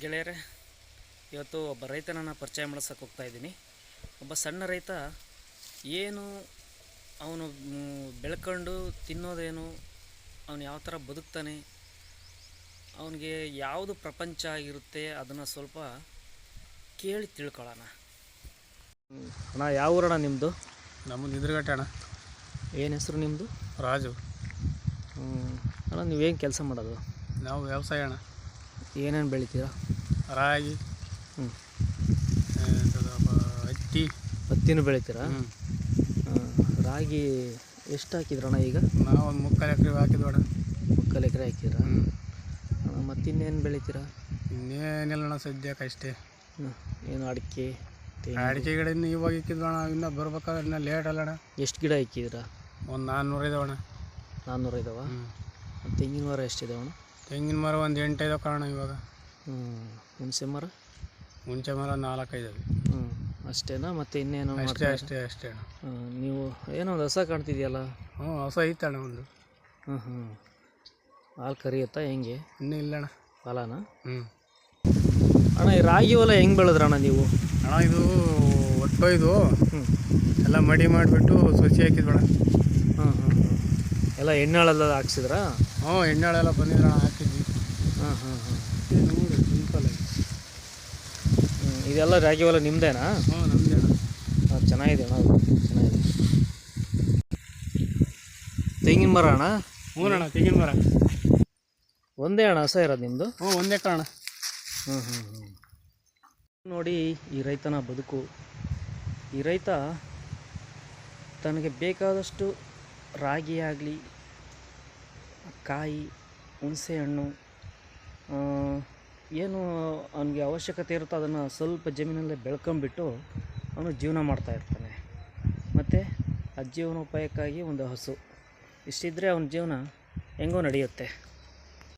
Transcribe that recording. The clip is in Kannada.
ಗೆಳೆಯರೆ, ಇವತ್ತು ಒಬ್ಬ ರೈತನನ್ನು ಪರಿಚಯ ಮಾಡಿಸೋಕೆ ಹೋಗ್ತಾ ಇದ್ದೀನಿ. ಒಬ್ಬ ಸಣ್ಣ ರೈತ ಏನು ಅವನು ಬೆಳ್ಕೊಂಡು ತಿನ್ನೋದೇನು, ಅವನು ಯಾವ ಥರ ಬದುಕ್ತಾನೆ, ಅವನಿಗೆ ಯಾವುದು ಪ್ರಪಂಚ ಆಗಿರುತ್ತೆ ಅದನ್ನು ಸ್ವಲ್ಪ ಕೇಳಿ ತಿಳ್ಕೊಳ್ಳೋಣ. ಅಣ್ಣ, ಯಾವ ಊರಣ್ಣ ನಿಮ್ಮದು? ನಮ್ಮದು ನಿದ್ರಗಟ್ಟೆ ಅಣ್ಣ. ಏನು ಹೆಸರು ನಿಮ್ಮದು? ರಾಜು. ಅಣ್ಣ, ನೀವೇನು ಕೆಲಸ ಮಾಡೋದು? ನಾವು ವ್ಯವಸಾಯ ಅಣ್ಣ. ಏನೇನು ಬೆಳಿತೀರಾ? ರಾಗಿ, ಹತ್ತಿನೂ ಬೆಳಿತೀರಾ? ರಾಗಿ ಎಷ್ಟು ಹಾಕಿದ್ರಣ್ಣ ಈಗ? ನಾವು ಒಂದು 3 ಎಕರೆ ಹಾಕಿದ್ವಣ್ಣ. 3 ಎಕರೆ ಹಾಕಿದ್ರಾ? ಮತ್ತಿನ್ನೇನು ಬೆಳಿತೀರಾ? ಇನ್ನೇನಿಲ್ಲ ಅಣ್ಣ, ಸದ್ಯಕ್ಕೆ ಅಷ್ಟೇ. ಏನು ಅಡಿಕೆ ಅಡಿಕೆ ಗಿಡ ಇನ್ನು ಇವಾಗ ಇಕ್ಕಿದ್ವಣ್ಣ, ಇನ್ನೂ ಬರ್ಬೇಕಾದ್ರೆ ಇನ್ನೂ ಲೇಟ್ ಅಲ್ಲಣ್ಣ. ಎಷ್ಟು ಗಿಡ ಇಕ್ಕಿದ್ರಾ? ಒಂದು 400 ಇದಾವಣ್ಣ. 400 ಇದಾವ? ತೆಂಗಿನ ಮರ ಎಷ್ಟಿದಾವಣ್ಣ? ತೆಂಗಿನ ಮರ ಒಂದು 8 ಇದಾವೆ ಕಾರಣ ಇವಾಗ. ಹುಣಸೆ ಮರ? ಹುಣಸೆ ಮರ 4 ಇದಾವೆ. ಅಷ್ಟೇನಾ? ಮತ್ತೆ ಇನ್ನೇನು? ಅಷ್ಟೇ ಅಷ್ಟೇ ಅಷ್ಟೇ ಅಣ್ಣ. ನೀವು ಏನೋ ಒಂದು ಹೊಸ ಕಾಣ್ತಿದೆಯಲ್ಲ? ಹೊಸ ಐತಣ್ಣ ಒಂದು. ಹಾಲು ಕರಿಯುತ್ತಾ ಹೆಂಗೆ? ಇನ್ನೂ ಇಲ್ಲಣ್ಣ. ಫಲಾನ? ಅಣ್ಣ, ಈ ರಾಗಿ ಹೊಲ ಹೆಂಗೆ ಬೆಳೆದ್ರಣ್ಣ ನೀವು? ಅಣ್ಣ, ಇದು ಒಟ್ಟೊಯ್ದು ಎಲ್ಲ ಮಡಿ ಮಾಡಿಬಿಟ್ಟು ಸಸಿ ಹಾಕಿದ್ವಣ್ಣ. ಎಲ್ಲ ಎಣ್ಣೆಳೆಲ್ಲ ಹಾಕ್ಸಿದ್ರಾ? ಎಣ್ಣೆಳೆಲ್ಲ ಬಂದಿದ್ರಣ, ಹಾಕಿದ್ವಿ. ನೋಡಿ, ಸಿಂಪಲ್ ಆಗಿ. ಇದೆಲ್ಲ ರಾಗಿ ಹೊಲ ನಿಮ್ಮದೇನಾ? ನಮ್ಮದೇ ಅಣ್ಣ. ಚೆನ್ನಾಗಿದೆ ಅಣ್ಣ, ಅದು ಚೆನ್ನಾಗಿದೆ. ತೆಂಗಿನ ಮರ ಅಣ್ಣ? ಅಣ್ಣ, ತೆಂಗಿನ ಮರ ಒಂದೇ ಅಣ್ಣ ಹಸ ಇರೋದು ನಿಮ್ಮದು? ಒಂದೇ ಕಾರಣ. ನೋಡಿ ಈ ರೈತನ ಬದುಕು. ಈ ರೈತ ತನಗೆ ಬೇಕಾದಷ್ಟು ರಾಗಿ ಆಗಲಿ, ಕಾಯಿ, ಹುಣಸೆ ಹಣ್ಣು, ಏನು ಅವನಿಗೆ ಅವಶ್ಯಕತೆ ಇರುತ್ತೋ ಅದನ್ನು ಸ್ವಲ್ಪ ಜಮೀನಲ್ಲೇ ಬೆಳ್ಕೊಂಬಿಟ್ಟು ಅವನು ಜೀವನ ಮಾಡ್ತಾಯಿರ್ತಾನೆ. ಮತ್ತು ಆ ಜೀವನೋಪಾಯಕ್ಕಾಗಿ ಒಂದು ಹಸು, ಇಷ್ಟಿದ್ದರೆ ಅವನ ಜೀವನ ಹೆಂಗೋ ನಡೆಯುತ್ತೆ.